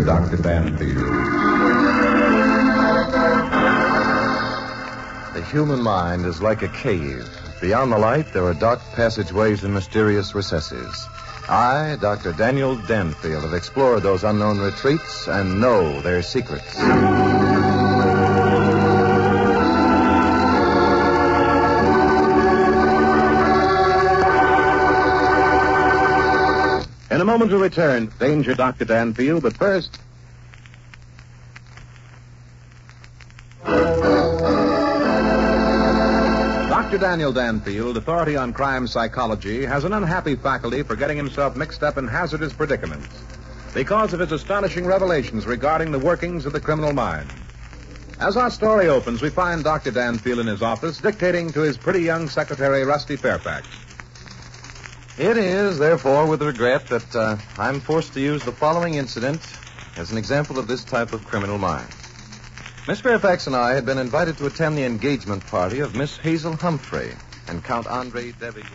Dr. Danfield. The human mind is like a cave. Beyond the light, there are dark passageways and mysterious recesses. I, Dr. Daniel Danfield, have explored those unknown retreats and know their secrets. In a moment we return. Danger, Dr. Danfield, but first... Dr. Daniel Danfield, authority on crime psychology, has an unhappy faculty for getting himself mixed up in hazardous predicaments because of his astonishing revelations regarding the workings of the criminal mind. As our story opens, we find Dr. Danfield in his office dictating to his pretty young secretary, Rusty Fairfax. It is, therefore, with regret that I'm forced to use the following incident as an example of this type of criminal mind. Miss Fairfax and I had been invited to attend the engagement party of Miss Hazel Humphrey and Count Andre de Villiers.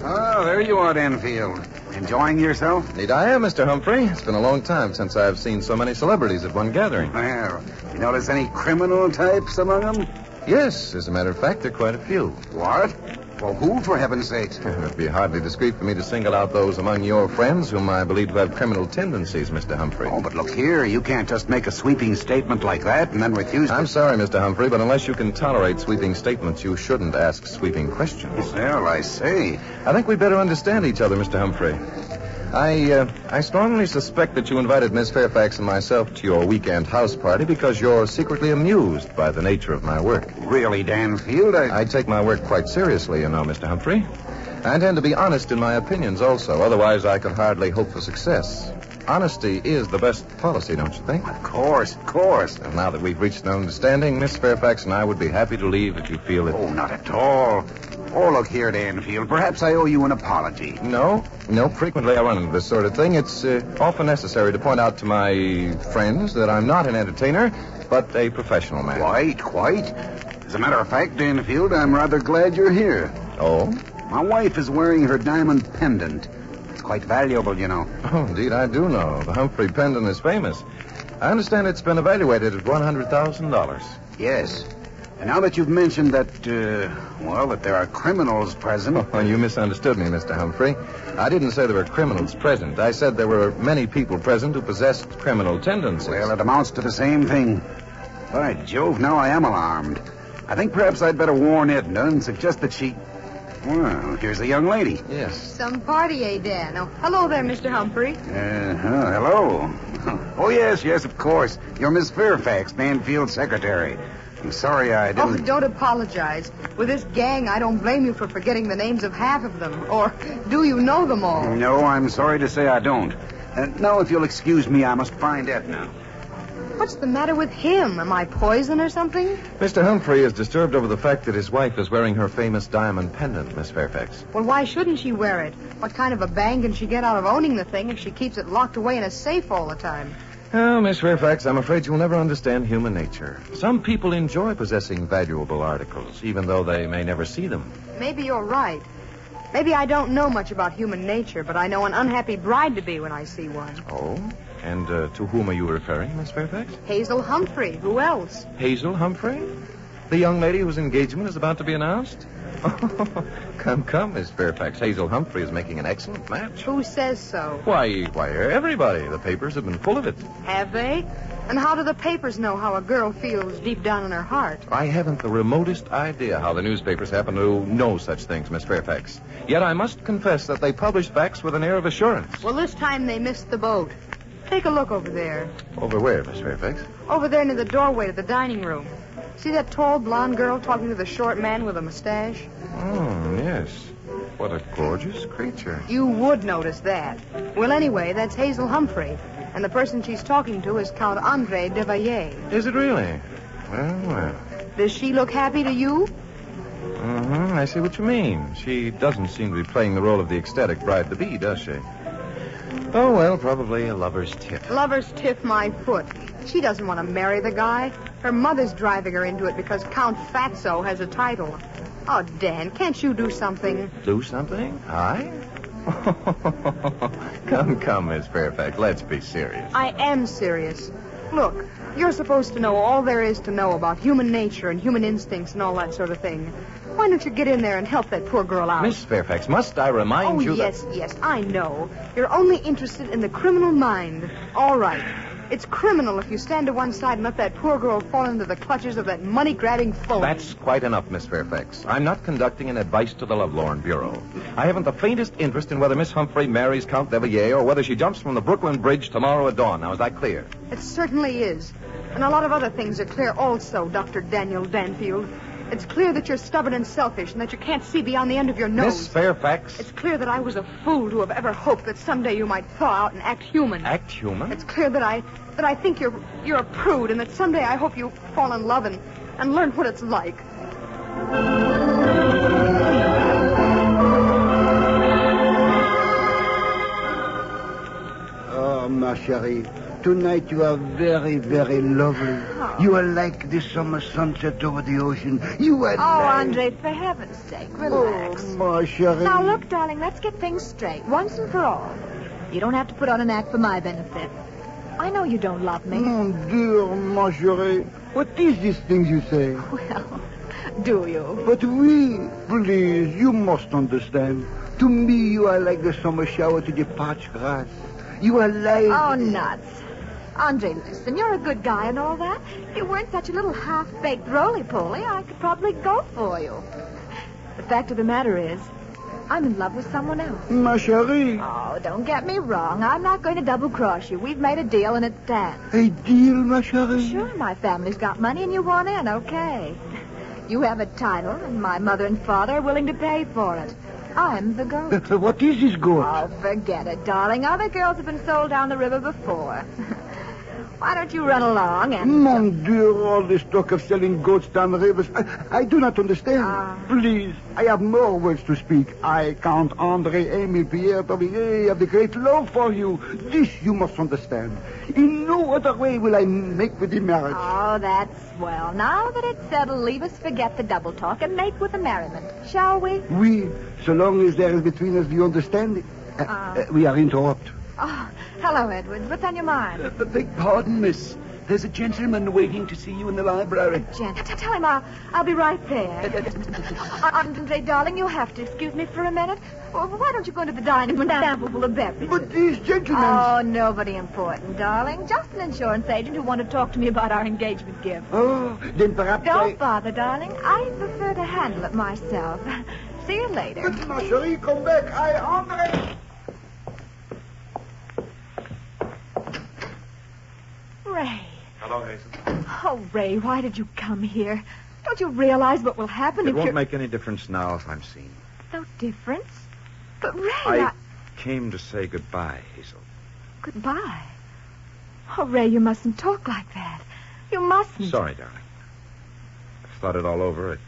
Oh, there you are, Danfield. Enjoying yourself? Indeed I am, Mr. Humphrey. It's been a long time since I've seen so many celebrities at one gathering. Well, you notice any criminal types among them? Yes, as a matter of fact, there are quite a few. What? Well, who, for heaven's sake? It would be hardly discreet for me to single out those among your friends whom I believe to have criminal tendencies, Mr. Humphrey. Oh, but look here. You can't just make a sweeping statement like that and then refuse to... I'm sorry, Mr. Humphrey, but unless you can tolerate sweeping statements, you shouldn't ask sweeping questions. Well, I say. I think we better understand each other, Mr. Humphrey. I strongly suspect that you invited Miss Fairfax and myself to your weekend house party because you're secretly amused by the nature of my work. Really, Danfield? I take my work quite seriously, you know, Mr. Humphrey. I intend to be honest in my opinions also. Otherwise, I could hardly hope for success. Honesty is the best policy, don't you think? Of course, of course. And now that we've reached an understanding, Miss Fairfax and I would be happy to leave if you feel it. Oh, not at all. Oh, look here, Danfield. Perhaps I owe you an apology. No. Frequently I run into this sort of thing. It's often necessary to point out to my friends that I'm not an entertainer, but a professional man. Quite. As a matter of fact, Danfield, I'm rather glad you're here. Oh? My wife is wearing her diamond pendant. It's quite valuable, you know. Oh, indeed, I do know. The Humphrey pendant is famous. I understand it's been evaluated at $100,000. Yes. And now that you've mentioned that there are criminals present... Oh, you misunderstood me, Mr. Humphrey. I didn't say there were criminals present. I said there were many people present who possessed criminal tendencies. Well, it amounts to the same thing. By Jove, now I am alarmed. I think perhaps I'd better warn Edna and suggest that she... Well, here's a young lady. Yes. Some party, eh, Dan? Oh, hello there, Mr. Humphrey. Hello. Oh, yes, of course. You're Miss Fairfax, Danfield's secretary. I'm sorry I didn't... Oh, don't apologize. With this gang, I don't blame you for forgetting the names of half of them. Or do you know them all? No, I'm sorry to say I don't. Now, if you'll excuse me, I must find Edna. What's the matter with him? Am I poison or something? Mr. Humphrey is disturbed over the fact that his wife is wearing her famous diamond pendant, Miss Fairfax. Well, why shouldn't she wear it? What kind of a bang can she get out of owning the thing if she keeps it locked away in a safe all the time? Oh, Miss Fairfax, I'm afraid you'll never understand human nature. Some people enjoy possessing valuable articles, even though they may never see them. Maybe you're right. Maybe I don't know much about human nature, but I know an unhappy bride-to-be when I see one. Oh? And to whom are you referring, Miss Fairfax? Hazel Humphrey. Who else? Hazel Humphrey? The young lady whose engagement is about to be announced? Oh, come, Miss Fairfax. Hazel Humphrey is making an excellent match. Who says so? Why, everybody. The papers have been full of it. Have they? And how do the papers know how a girl feels deep down in her heart? I haven't the remotest idea how the newspapers happen to know such things, Miss Fairfax. Yet I must confess that they publish facts with an air of assurance. Well, this time they missed the boat. Take a look over there. Over where, Miss Fairfax? Over there near the doorway to the dining room. See that tall blonde girl talking to the short man with a mustache? Oh, yes. What a gorgeous creature. You would notice that. Well, anyway, that's Hazel Humphrey. And the person she's talking to is Count Andre de Villiers. Is it really? Well. Does she look happy to you? I see what you mean. She doesn't seem to be playing the role of the ecstatic bride-to-be, does she? Oh, well, probably a lover's tiff. Lover's tiff, my foot. She doesn't want to marry the guy. Her mother's driving her into it because Count Fatso has a title. Oh, Dan, can't you do something? Do something? I? Come, Miss Fairfax. Let's be serious. I am serious. Look, you're supposed to know all there is to know about human nature and human instincts and all that sort of thing. Why don't you get in there and help that poor girl out? Miss Fairfax, must I remind you that... Oh, yes, I know. You're only interested in the criminal mind. All right. It's criminal if you stand to one side and let that poor girl fall into the clutches of that money-grabbing phony. That's quite enough, Miss Fairfax. I'm not conducting an advice to the Lovelorn Bureau. I haven't the faintest interest in whether Miss Humphrey marries Count de Villiers or whether she jumps from the Brooklyn Bridge tomorrow at dawn. Now, is that clear? It certainly is. And a lot of other things are clear also, Dr. Daniel Danfield. It's clear that you're stubborn and selfish and that you can't see beyond the end of your nose. Miss Fairfax. It's clear that I was a fool to have ever hoped that someday you might thaw out and act human. Act human? It's clear that I think you're a prude and that someday I hope you fall in love and learn what it's like. Oh, ma chérie. Tonight you are very, very lovely. Oh. You are like the summer sunset over the ocean. You are Andre, for heaven's sake, relax. Oh, ma chérie. Now, look, darling, let's get things straight, once and for all. You don't have to put on an act for my benefit. I know you don't love me. Mon Dieu, ma chérie. What is these things you say? Well, do you? But please, you must understand. To me, you are like the summer shower to the parched grass. You are like... Oh, nuts. Andre, listen, you're a good guy and all that. If you weren't such a little half-baked roly-poly, I could probably go for you. The fact of the matter is, I'm in love with someone else. Ma chérie. Oh, don't get me wrong. I'm not going to double-cross you. We've made a deal and it stands. A deal, ma chérie? Sure, my family's got money and you want in, okay. You have a title and my mother and father are willing to pay for it. I'm the goat. What is this goat? Oh, forget it, darling. Other girls have been sold down the river before. Why don't you run along and... Mon Dieu, all this talk of selling goats down the rivers. I do not understand. Please, I have more words to speak. I, Count André Émile Pierre Tavillier, have the great love for you. This you must understand. In no other way will I make with the marriage. Oh, that's swell. Now that it's settled, leave us forget the double talk and make with the merriment. Shall we? Oui, so long as there is between us the understanding. We are interrupted. Oh, hello, Edwards. What's on your mind? Beg pardon, miss. There's a gentleman waiting to see you in the library. Tell him I'll be right there. Andre, darling, you'll have to excuse me for a minute. Well, why don't you go into the dining room and sample full of beverages? But these gentlemen... Oh, nobody important, darling. Just an insurance agent who wanted to talk to me about our engagement gift. Oh, then perhaps Don't bother, darling. I prefer to handle it myself. See you later. But, ma chérie, come back. André... Ray. Hello, Hazel. Oh, Ray, why did you come here? Don't you realize what will happen It if won't make any difference now if I'm seen. No difference? But, Ray, I came to say goodbye, Hazel. Goodbye? Oh, Ray, you mustn't talk like that. You mustn't. Sorry, darling. I've thought it all over.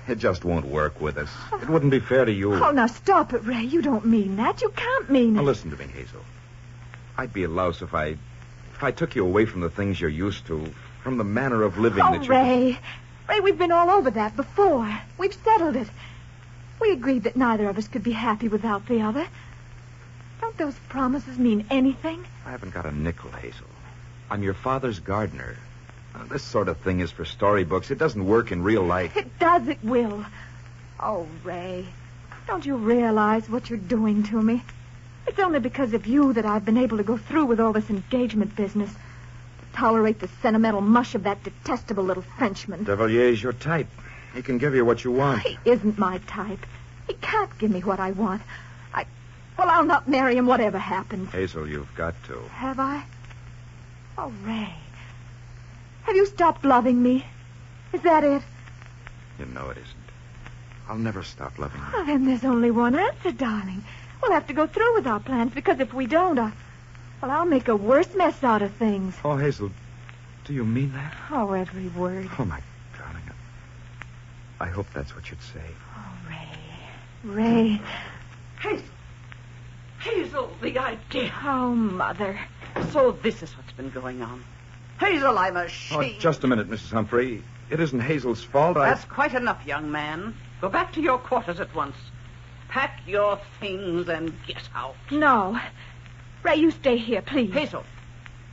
It just won't work with us. It wouldn't be fair to you. Oh, now stop it, Ray. You don't mean that. You can't mean Now, it. listen to me, Hazel. I'd be a louse if I took you away from the things you're used to, from the manner of living that you... Ray. Ray, we've been all over that before. We've settled it. We agreed that neither of us could be happy without the other. Don't those promises mean anything? I haven't got a nickel, Hazel. I'm your father's gardener. This sort of thing is for storybooks. It doesn't work in real life. It does, it will. Oh, Ray, don't you realize what you're doing to me? It's only because of you that I've been able to go through with all this engagement business. Tolerate the sentimental mush of that detestable little Frenchman. De Villier's your type. He can give you what you want. He isn't my type. He can't give me what I want. I'll not marry him whatever happens. Hazel, you've got to. Have I? Oh, Ray. Have you stopped loving me? Is that it? You know it isn't. I'll never stop loving you. Oh, then there's only one answer, darling. We'll have to go through with our plans, because if we don't, I'll make a worse mess out of things. Oh, Hazel, do you mean that? Oh, every word. Oh, my darling. I hope that's what you'd say. Oh, Ray. Hazel, the idea. Oh, Mother. So this is what's been going on. Hazel, I'm Oh, ashamed. just a minute, Mrs. Humphrey. It isn't Hazel's fault. That's quite enough, young man. Go back to your quarters at once. Pack your things and get out. No. Ray, you stay here, please. Hazel,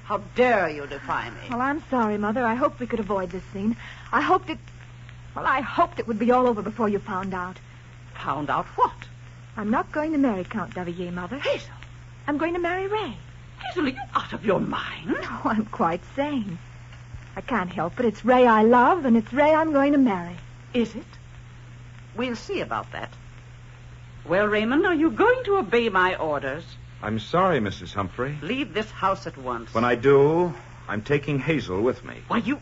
how dare you defy me? Well, I'm sorry, Mother. I hoped we could avoid this scene. I hoped it would be all over before you found out. Found out what? I'm not going to marry Count Davillier, Mother. Hazel. I'm going to marry Ray. Hazel, are you out of your mind? No, I'm quite sane. I can't help it. It's Ray I love, and it's Ray I'm going to marry. Is it? We'll see about that. Well, Raymond, are you going to obey my orders? I'm sorry, Mrs. Humphrey. Leave this house at once. When I do, I'm taking Hazel with me. Why, you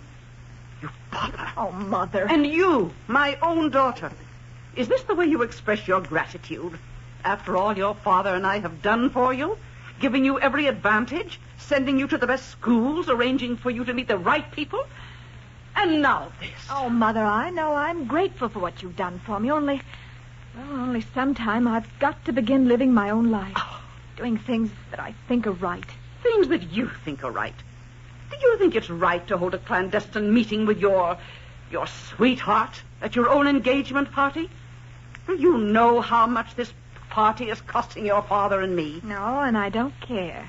bother. Oh, Mother. And you, my own daughter. Is this the way you express your gratitude? After all your father and I have done for you? Giving you every advantage? Sending you to the best schools? Arranging for you to meet the right people? And now this. Oh, Mother, I know I'm grateful for what you've done for me. Only sometime I've got to begin living my own life. Doing things that I think are right. Things that you think are right. Do you think it's right to hold a clandestine meeting with your sweetheart at your own engagement party? Do you know how much this party is costing your father and me? No, and I don't care.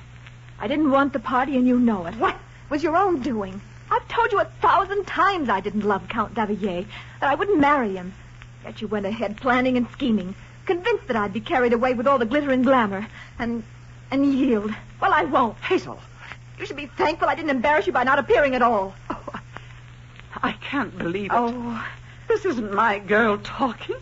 I didn't want the party, and you know it. What? It was your own doing. I've told you 1,000 times I didn't love Count Davillier, that I wouldn't marry him. Yet you went ahead planning and scheming, convinced that I'd be carried away with all the glitter and glamour, and yield. Well, I won't. Hazel. You should be thankful I didn't embarrass you by not appearing at all. Oh, I can't believe it. Oh. This isn't my girl talking.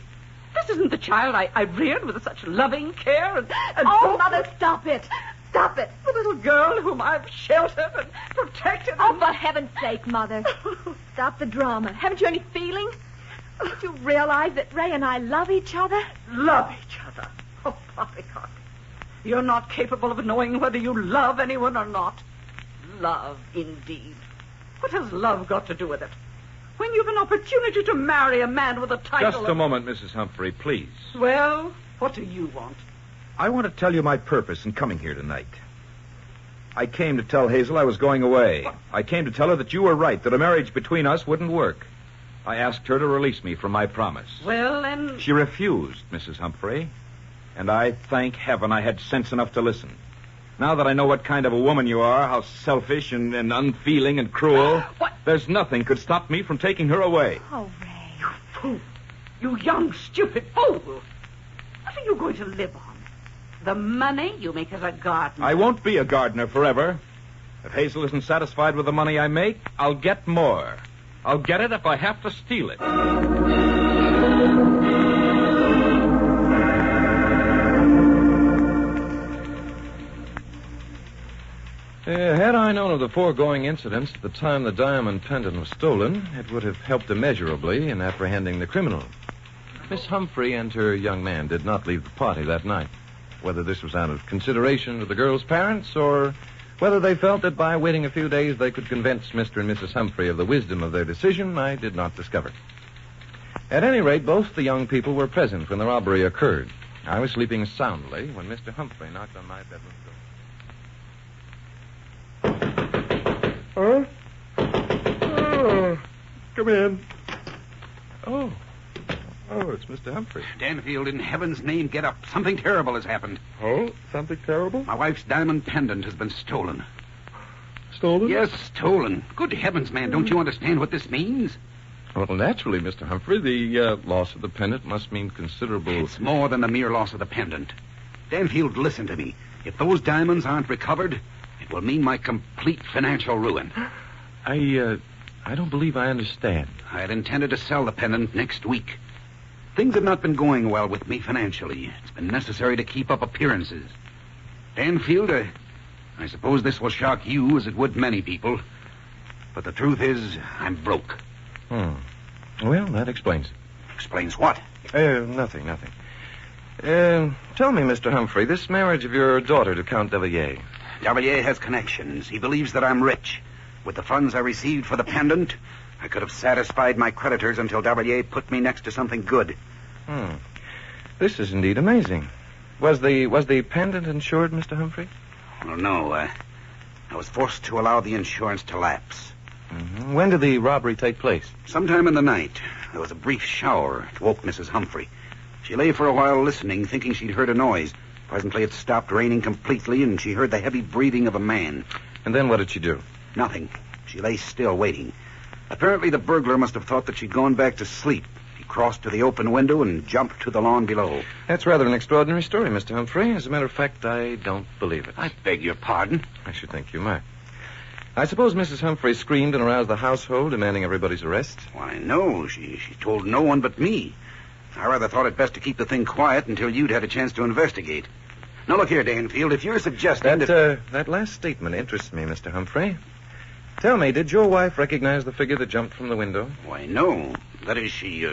This isn't the child I reared with such loving care and Oh, Mother, stop it. Stop it. The little girl whom I've sheltered and protected. Oh, for heaven's sake, Mother. Stop the drama. Haven't you any feeling? Don't you realize that Ray and I love each other? Love each other? Oh, Poppycock. You're not capable of knowing whether you love anyone or not. Love, indeed. What has love got to do with it? When you've an opportunity to marry a man with a title... Just a moment, Mrs. Humphrey, please. Well, what do you want? I want to tell you my purpose in coming here tonight. I came to tell Hazel I was going away. I came to tell her that you were right, that a marriage between us wouldn't work. I asked her to release me from my promise. Well, and... She refused, Mrs. Humphrey. And I thank heaven I had sense enough to listen. Now that I know what kind of a woman you are, how selfish and unfeeling and cruel, there's nothing could stop me from taking her away. Oh, Ray. You fool. You young, stupid fool. What are you going to live on? The money you make as a gardener? I won't be a gardener forever. If Hazel isn't satisfied with the money I make, I'll get more. I'll get it if I have to steal it. Had I known of the foregoing incidents at the time the diamond pendant was stolen, it would have helped immeasurably in apprehending the criminal. Miss Humphrey and her young man did not leave the party that night. Whether this was out of consideration to the girl's parents, or whether they felt that by waiting a few days they could convince Mr. and Mrs. Humphrey of the wisdom of their decision, I did not discover. At any rate, both the young people were present when the robbery occurred. I was sleeping soundly when Mr. Humphrey knocked on my bedroom door. Huh? Oh, come in. Oh, it's Mr. Humphrey. Danfield, in heaven's name, get up. Something terrible has happened. Oh, something terrible? My wife's diamond pendant has been stolen. Stolen? Yes, stolen. Good heavens, man, don't you understand what this means? Well, naturally, Mr. Humphrey, the loss of the pendant must mean considerable... It's more than the mere loss of the pendant. Danfield, listen to me. If those diamonds aren't recovered, it will mean my complete financial ruin. I don't believe I understand. I had intended to sell the pendant next week. Things have not been going well with me financially. It's been necessary to keep up appearances. Danfield, I suppose this will shock you as it would many people. But the truth is, I'm broke. Well, that explains it. Explains what? Nothing. Tell me, Mr. Humphrey, this marriage of your daughter to Count Davillier. Davillier has connections. He believes that I'm rich. With the funds I received for the pendant, I could have satisfied my creditors until Davillier put me next to something good. This is indeed amazing. Was the pendant insured, Mr. Humphrey? Well, no. I was forced to allow the insurance to lapse. Mm-hmm. When did the robbery take place? Sometime in the night. There was a brief shower. It woke Mrs. Humphrey. She lay for a while listening, thinking she'd heard a noise. Presently it stopped raining completely, and she heard the heavy breathing of a man. And then what did she do? Nothing. She lay still, waiting. Apparently the burglar must have thought that she'd gone back to sleep. He crossed to the open window and jumped to the lawn below. That's rather an extraordinary story, Mr. Humphrey. As a matter of fact, I don't believe it. I beg your pardon? I should think you might. I suppose Mrs. Humphrey screamed and aroused the household, demanding everybody's arrest? Why, no. She told no one but me. I rather thought it best to keep the thing quiet until you'd had a chance to investigate. Now, look here, Danfield, if you're suggesting that last statement interests me, Mr. Humphrey. Tell me, did your wife recognize the figure that jumped from the window? Why, no. That is, she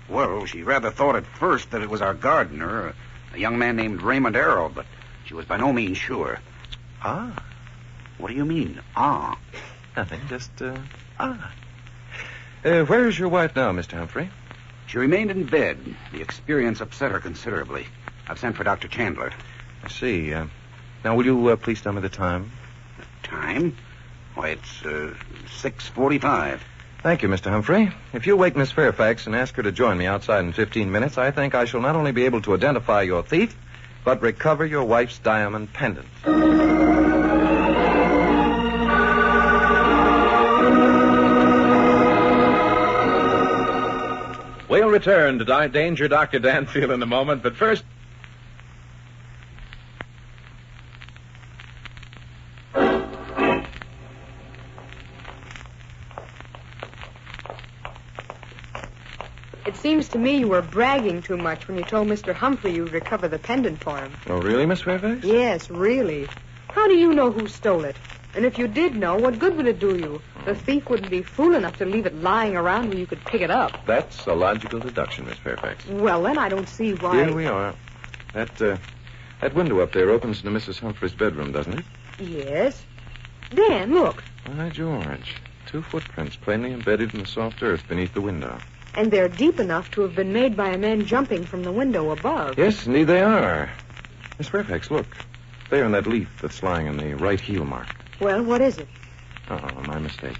rather thought at first that it was our gardener, a young man named Raymond Arrow, but she was by no means sure. Ah. What do you mean, ah? Nothing, just, ah. Where's your wife now, Mr. Humphrey? She remained in bed. The experience upset her considerably. I've sent for Dr. Chandler. I see. Now, will you please tell me the time? The time? Why, it's 6:45. Thank you, Mr. Humphrey. If you'll wake Miss Fairfax and ask her to join me outside in 15 minutes, I think I shall not only be able to identify your thief, but recover your wife's diamond pendant. We'll return to Danger Dr. Danfield in a moment, but first... It seems to me you were bragging too much when you told Mr. Humphrey you'd recover the pendant for him. Oh, really, Miss Fairfax? Yes, really. How do you know who stole it? And if you did know, what good would it do you? The thief wouldn't be fool enough to leave it lying around where you could pick it up. That's a logical deduction, Miss Fairfax. Well, then I don't see why... Here we are. That window up there opens into Mrs. Humphrey's bedroom, doesn't it? Yes. Dan, look. By George. 2 footprints plainly embedded in the soft earth beneath the window. And they're deep enough to have been made by a man jumping from the window above. Yes, indeed they are. Miss Fairfax, look. There in that leaf that's lying in the right heel mark. Well, what is it? Oh, my mistake.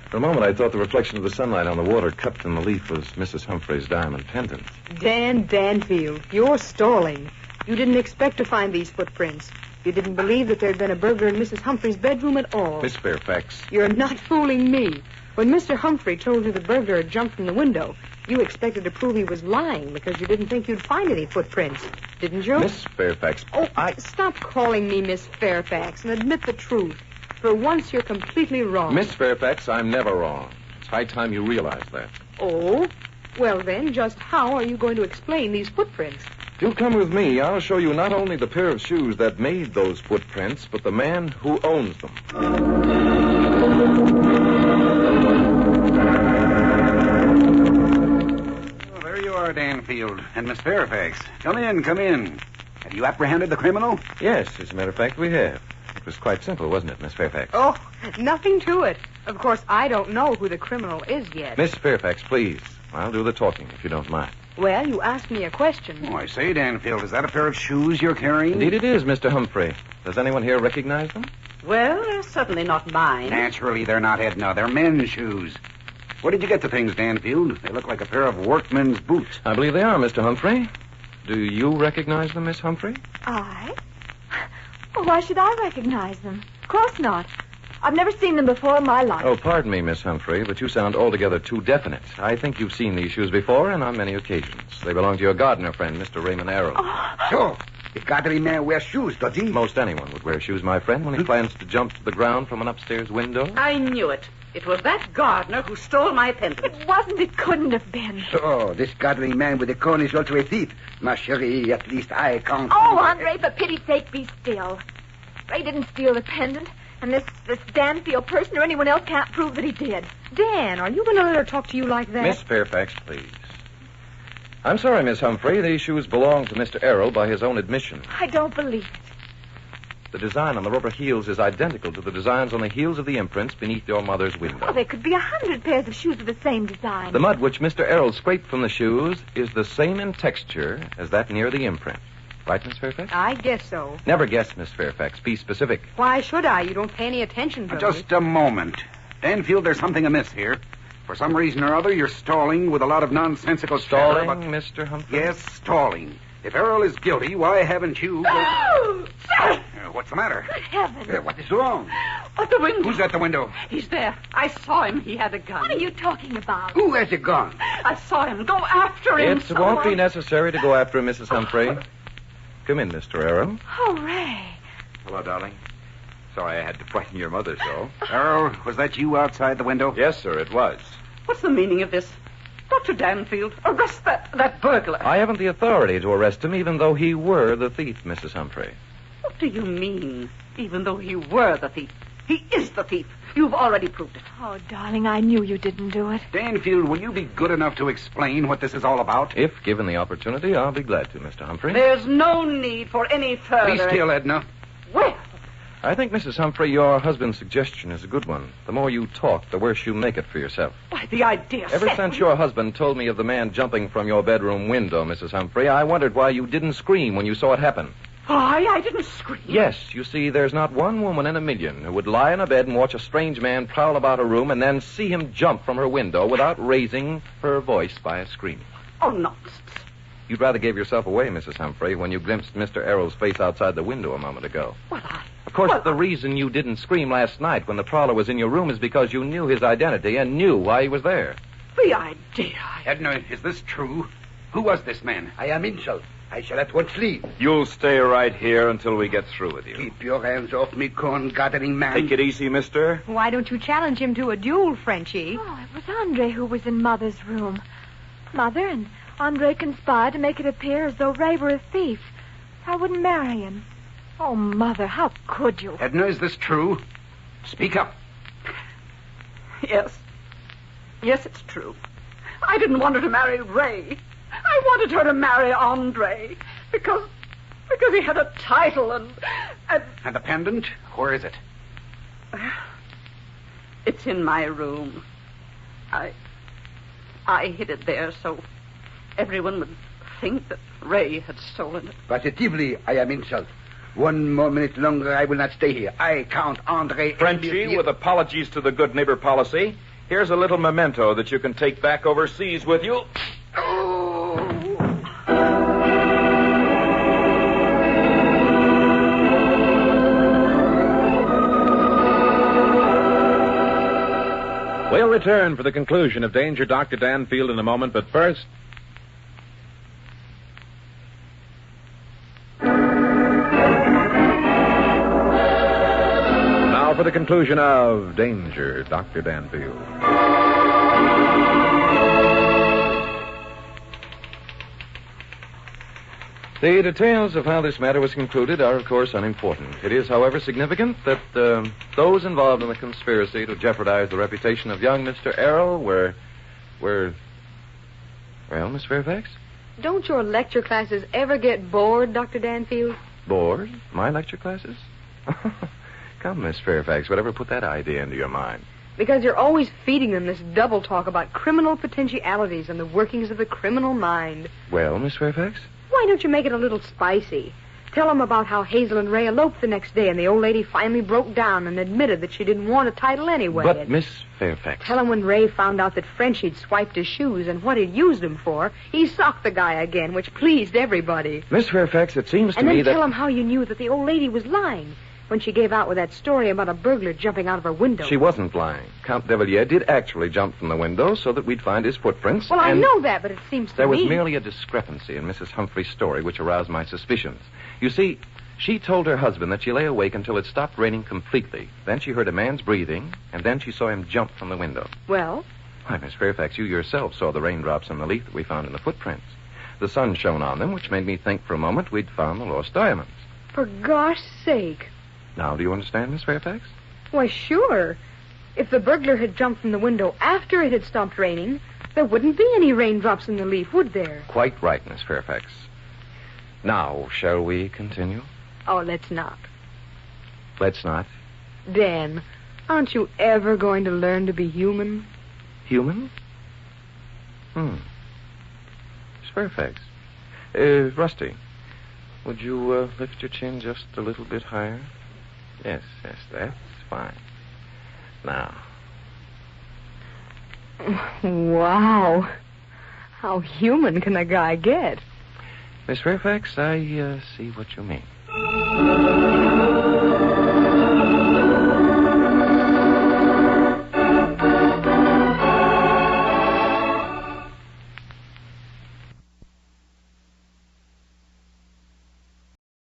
For a moment, I thought the reflection of the sunlight on the water cupped in the leaf was Mrs. Humphrey's diamond pendant. Dan Danfield, you're stalling. You didn't expect to find these footprints. You didn't believe that there'd been a burglar in Mrs. Humphrey's bedroom at all. Miss Fairfax. You're not fooling me. When Mr. Humphrey told you the burglar had jumped from the window, you expected to prove he was lying because you didn't think you'd find any footprints. Didn't you? Miss Fairfax. Oh, stop calling me Miss Fairfax and admit the truth. For once, you're completely wrong. Miss Fairfax, I'm never wrong. It's high time you realize that. Oh? Well, then, just how are you going to explain these footprints? If you'll come with me, I'll show you not only the pair of shoes that made those footprints, but the man who owns them. Oh, there you are, Danfield. And Miss Fairfax. Come in, come in. Have you apprehended the criminal? Yes, as a matter of fact, we have. It was quite simple, wasn't it, Miss Fairfax? Oh, nothing to it. Of course, I don't know who the criminal is yet. Miss Fairfax, please. I'll do the talking, if you don't mind. Well, you asked me a question. Oh, I say, Danfield, is that a pair of shoes you're carrying? Indeed it is, Mr. Humphrey. Does anyone here recognize them? Well, they're certainly not mine. Naturally, they're not, Edna. They're men's shoes. Where did you get the things, Danfield? They look like a pair of workmen's boots. I believe they are, Mr. Humphrey. Do you recognize them, Miss Humphrey? I? Well, why should I recognize them? Of course not. I've never seen them before in my life. Oh, pardon me, Miss Humphrey, but you sound altogether too definite. I think you've seen these shoes before and on many occasions. They belong to your gardener friend, Mr. Raymond Arrow. Oh. So, the gardening man wears shoes, does he? Most anyone would wear shoes, my friend, when he plans to jump to the ground from an upstairs window. I knew it. It was that gardener who stole my pendant. It wasn't. It couldn't have been. So, this gardening man with the cone is also a thief. Ma chérie, at least I can't... Oh, Andre, for pity's sake, be still. Ray didn't steal the pendant, and this Danfield person or anyone else can't prove that he did. Dan, are you going to let her talk to you like that? Miss Fairfax, please. I'm sorry, Miss Humphrey. These shoes belong to Mr. Errol by his own admission. I don't believe it. The design on the rubber heels is identical to the designs on the heels of the imprints beneath your mother's window. Oh, there could be 100 pairs of shoes of the same design. The mud which Mr. Errol scraped from the shoes is the same in texture as that near the imprint. Right, Miss Fairfax? I guess so. Never guess, Miss Fairfax. Be specific. Why should I? You don't pay any attention to me. Just a moment. Danfield, there's something amiss here. For some reason or other, you're stalling with a lot of nonsensical Stalling, chatter about... Mr. Humphrey? Yes, stalling. If Errol is guilty, why haven't you... Oh, sir! What's the matter? Good heavens. What is wrong? At the window. Who's at the window? He's there. I saw him. He had a gun. What are you talking about? Who has a gun? I saw him. Go after him. It won't be necessary to go after him, Mrs. Humphrey. Come in, Mr. Errol. Oh, Ray. Hello, darling. Sorry I had to frighten your mother so. Errol, was that you outside the window? Yes, sir, it was. What's the meaning of this? Dr. Danfield, arrest that burglar. I haven't the authority to arrest him, even though he were the thief, Mrs. Humphrey. What do you mean, even though he were the thief? He is the thief. You've already proved it. Oh, darling, I knew you didn't do it. Danfield, will you be good enough to explain what this is all about? If given the opportunity, I'll be glad to, Mr. Humphrey. There's no need for any further... Be still, Edna. Well, I think, Mrs. Humphrey, your husband's suggestion is a good one. The more you talk, the worse you make it for yourself. why, the idea... Ever set since me- your husband told me of the man jumping from your bedroom window, Mrs. Humphrey, I wondered why you didn't scream when you saw it happen. I didn't scream. Yes, you see, there's not one woman in a million who would lie in a bed and watch a strange man prowl about a room and then see him jump from her window without raising her voice by a scream. Oh, nonsense. You'd rather gave yourself away, Mrs. Humphrey, when you glimpsed Mr. Errol's face outside the window a moment ago. Well, Of course, the reason you didn't scream last night when the prowler was in your room is because you knew his identity and knew why he was there. the idea... Edna, is this true? Who was this man? I am insult. I shall at once leave. You'll stay right here until we get through with you. Keep your hands off me, corn-gathering man. Take it easy, mister. Why don't you challenge him to a duel, Frenchie? Oh, it was Andre who was in Mother's room. Mother and Andre conspired to make it appear as though Ray were a thief. I wouldn't marry him. Oh, Mother, how could you? Edna, is this true? Speak up. Yes. Yes, it's true. I didn't want her to marry Ray. I wanted her to marry Andre because he had a title and... And the pendant? Where is it? It's in my room. I hid it there so everyone would think that Ray had stolen it. Positively, I am insult. One more minute longer, I will not stay here. I count Andre... Frenchie, with apologies to the good neighbor policy, here's a little memento that you can take back overseas with you. We'll return for the conclusion of Danger Dr. Danfield in a moment, but first... Now for the conclusion of Danger Dr. Danfield. The details of how this matter was concluded are, of course, unimportant. It is, however, significant that those involved in the conspiracy to jeopardize the reputation of young Mr. Errol were... Well, Miss Fairfax? Don't your lecture classes ever get bored, Dr. Danfield? Bored? My lecture classes? Come, Miss Fairfax, whatever put that idea into your mind? Because you're always feeding them this double talk about criminal potentialities and the workings of the criminal mind. Well, Miss Fairfax? Why don't you make it a little spicy? Tell them about how Hazel and Ray eloped the next day and the old lady finally broke down and admitted that she didn't want a title anyway. But, Miss Fairfax... Tell them when Ray found out that Frenchie'd swiped his shoes and what he'd used them for, he socked the guy again, which pleased everybody. Miss Fairfax, it seems to me that... And then tell them how you knew that the old lady was lying when she gave out with that story about a burglar jumping out of her window. She wasn't lying. Count de Villiers did actually jump from the window so that we'd find his footprints. Well, I know that, but it seems to me... There was merely a discrepancy in Mrs. Humphrey's story which aroused my suspicions. You see, she told her husband that she lay awake until it stopped raining completely. Then she heard a man's breathing, and then she saw him jump from the window. Well? Why, Miss Fairfax, you yourself saw the raindrops on the leaf that we found in the footprints. The sun shone on them, which made me think for a moment we'd found the lost diamonds. For gosh sake. Now, do you understand, Miss Fairfax? Why, sure. If the burglar had jumped from the window after it had stopped raining, there wouldn't be any raindrops in the leaf, would there? Quite right, Miss Fairfax. Now, shall we continue? Oh, let's not. Let's not. Dan, aren't you ever going to learn to be human? Human? Miss Fairfax. Rusty, would you lift your chin just a little bit higher? Yes, that's fine. Now, Wow. How human can a guy get? Miss Fairfax, I see what you mean.